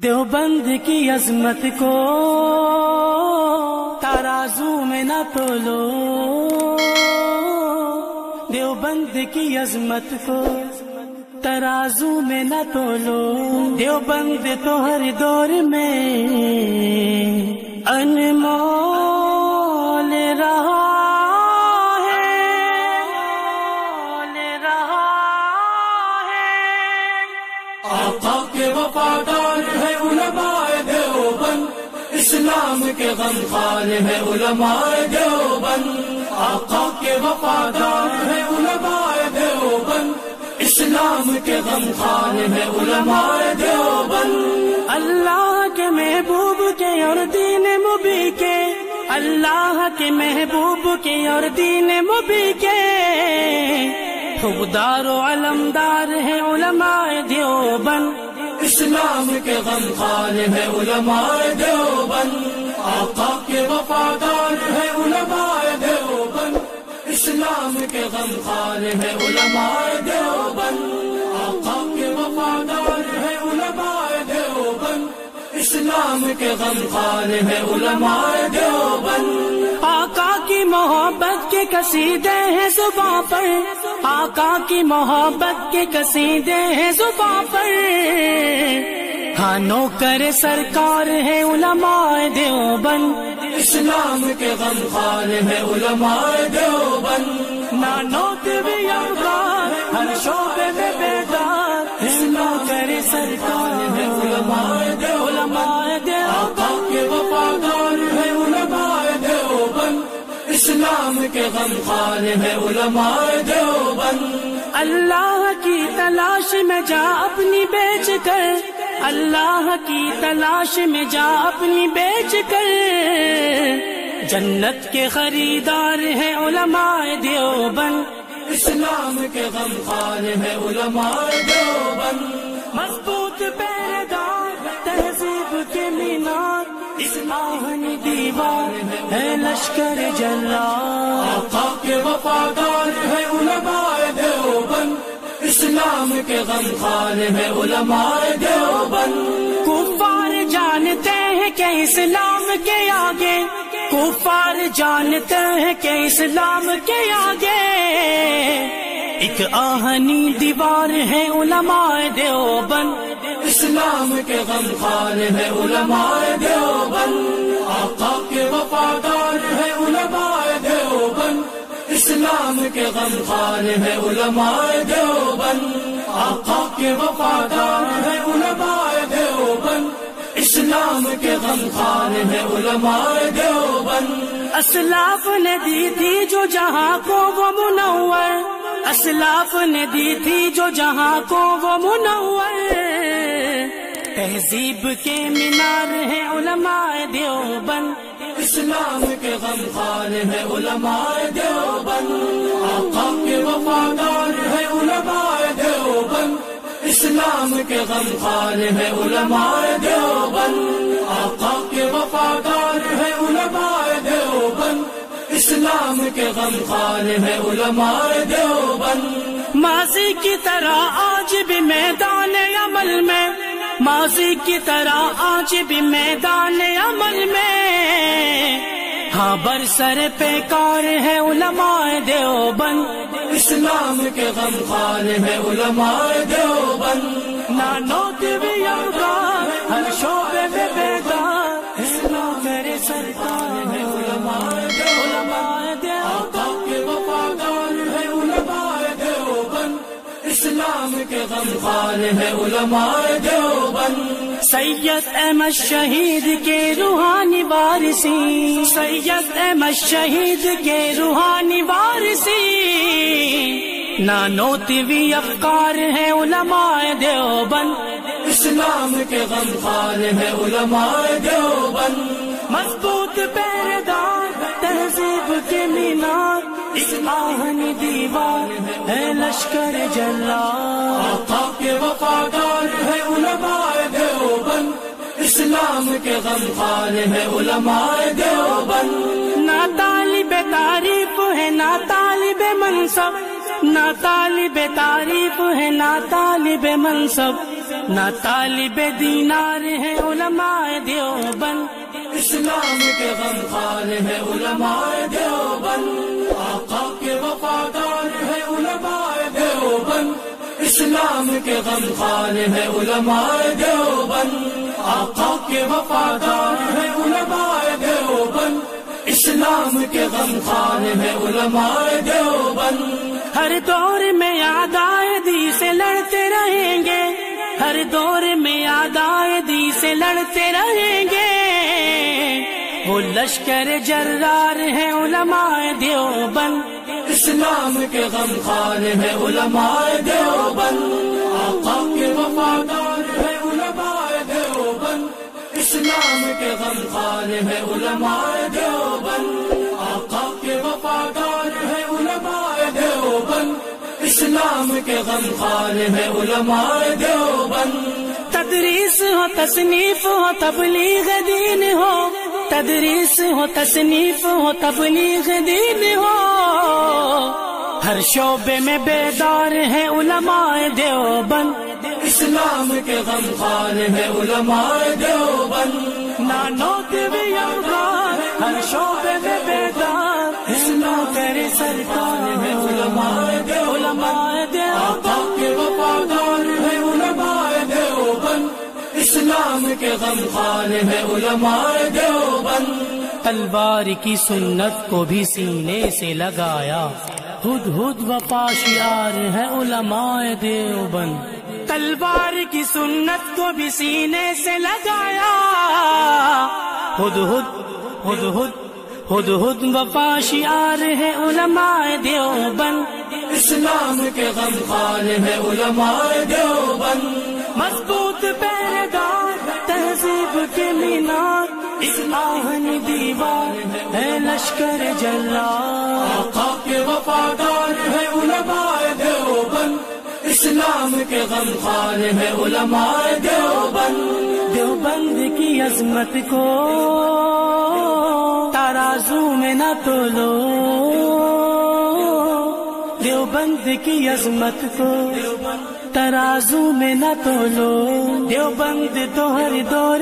دیوبند کی عظمت کو ترازو میں نہ تولو، دیوبند کی عظمت کو ترازو میں نہ تولو، دیوبند تو ہر دور میں انمول رہا ہے، آقا کے وفادار ہے علماء دیوبند، اسلام کے غمخوار ہے علماء دیوبند، آقا کے وفادار ہے علماء دیوبند، اسلام کے غمخوار ہے علماء دیوبند۔ اللہ کے محبوب کے اور دین مبی کے، اللہ کے محبوب کے اور دین مبی کے خوددار و علمدار ہے علماء دیوبند، اسلام کے غمخوار ہے علماء دیوبند، آقا کے وفادار ہے علماء دیوبند، اسلام کے غمخوار ہے علماء دیوبند، آقا کے وفادار ہے علماء دیوبند، اسلام کے غمخوار ہے علماء دیوبند۔ آقا کی محبت کے قصیدے ہیں زباں پر، آقا کی محبت کے قصیدے ہیں زباں پر، ہاں نوکر سرکار ہے علماء دیوبند، اسلام کے غمخوار ہے علماء دیوبند، نانوت بھی یار ہر شعبے میں بیدار، نوکر سرکار ہے علماء دیوبند، آقا کے وفادار ہے علماء دیوبند، اسلام کے غمخوار ہے علماء دیوبند۔ اللہ کی تلاش میں جا اپنی بیچ کر، اللہ کی تلاش میں جا اپنی بیچ کر، جنت کے خریدار ہیں علماء دیوبند، اسلام کے غمخوار ہے علماء دیوبند، مضبوط پیردار تہذیب کے مینار، آہنی دیوار ہے لشکر جلال، آقا کے وفادار ہے علماء دیوبند، اسلام کے غمخوار ہے علماء دیوبند۔ کفار جانتے ہیں کہ اسلام کے آگے، کفار جانتے ہیں کہ اسلام کے آگے ایک آہنی دیوار ہے علماء دیوبند، اسلام کے غمخوار ہے علماء دیوبند، آقا کے وفادار ہے علماء دیوبند، اسلام کے غمخوار ہے علماء دیوبند، آقا کے وفادار ہے علماء دیوبند، اسلام کے غمخوار ہے علماء دیوبند۔ اسلاف نے دی تھی جو جہاں کو وہ منور، اسلاف نے دی تھی جو جہاں کو وہ منور، تہذیب کے مینار ہے علماء دیوبند، اسلام کے غمخوار ہے علماء دیوبند، آقا کے وفادار ہے علماء دیوبند، اسلام کے غمخوار ہے علماء دیوبند، آقا کے وفادار ہے علماء دیوبند، اسلام کے غمخوار ہے علماء دیوبند۔ ماضی کی طرح آج بھی میدان عمل میں، ماضی کی طرح آج بھی میدان عمل میں، ہاں برسر پیکار ہے علماء دیوبند، اسلام کے غمخوار ہے علماء دیوبند، نانوت بھی یار ہر شعبے میں بیدار، نوکر سرکار ہے علماء دیوبند، آقا کے وفادار ہے علماء دیوبند، اسلام کے غمخوار ہے علماء دیوبند۔ سید احمد شہید کے روحانی وارثی، سید احمد شہید کے روحانی وارثی، نانوتوی افکار ہے علماء دیوبند، اسلام کے غمخوار ہے علماء دیوبند، مضبوط پیردار تہذیب کے مینار، آہنی دیوار ہے لشکر جلال، آقا کے وفادار ہے علماء دیوبند، اسلام کے غمخوار ہے علماء دیوبند۔ نہ طالب تعریف ہے نہ طالب منصب، نہ طالب تعریف ہے نہ طالب منصب، نہ طالب دینار ہے علماء دیوبند، اسلام کے غمخوار ہے علماء دیوبند، آقا کے وفادار ہے علماء دیوبند، اسلام کے غمخوار ہے علماء دیوبند، آقا کے وفادار ہے علماء دیوبند، اسلام کے غمخوار ہے علماء دیوبند۔ ہر دور میں عدائدی سے لڑتے رہیں گے، ہر دور میں عدائدی سے لڑتے رہیں گے، وہ لشکر جرار ہے علماء دیوبند، اسلام کے غمخوار ہے علماء دیوبند، آقا کے وفادار ہے علماء دیوبند، اسلام کے غمخوار ہے علماء دیوبند، آقا کے وفادار ہے علماء دیوبند، اسلام کے غمخوار ہے علماء دیوبند۔ تدریس ہو تصنیف ہو تبلیغ دین ہو، تدریس ہو تصنیف ہو تبلیغ دین ہو، ہر شعبے میں بیدار ہے علماء دیوبند، اسلام کے غمخوار ہے علماء دیوبند، نانوت بھی یوگار ہر شعبے میں بیدار، اسلام کرے سرکار ہے علماء دیوبند، آقا کے وفادار ہے علماء دیوبند، اسلام کے غمخوار ہے علماء دیوبند۔ تلوار کی سنت کو بھی سینے سے لگایا، ہد ہد وفا شعار ہے علماء دیوبند، تلوار کی سنت کو بھی سینے سے لگایا، ہد ہد ہد ہد ہد ہد وفا شعار ہے علماء دیوبند، اسلام کے غمخوار ہے علماء دیوبند، مضبوط پیردار تہذیب کے مینار، آہن دیوار ہے لشکر جرار، آقا کے وفادار ہے علماء دیوبند، اسلام کے غمخوار ہے علماء دیوبند، دیوبند کی عظمت کو ترازو میں نہ تولو، دیوبند کی عظمت کو ترازو میں نہ تولو، دیوبند تو ہر دور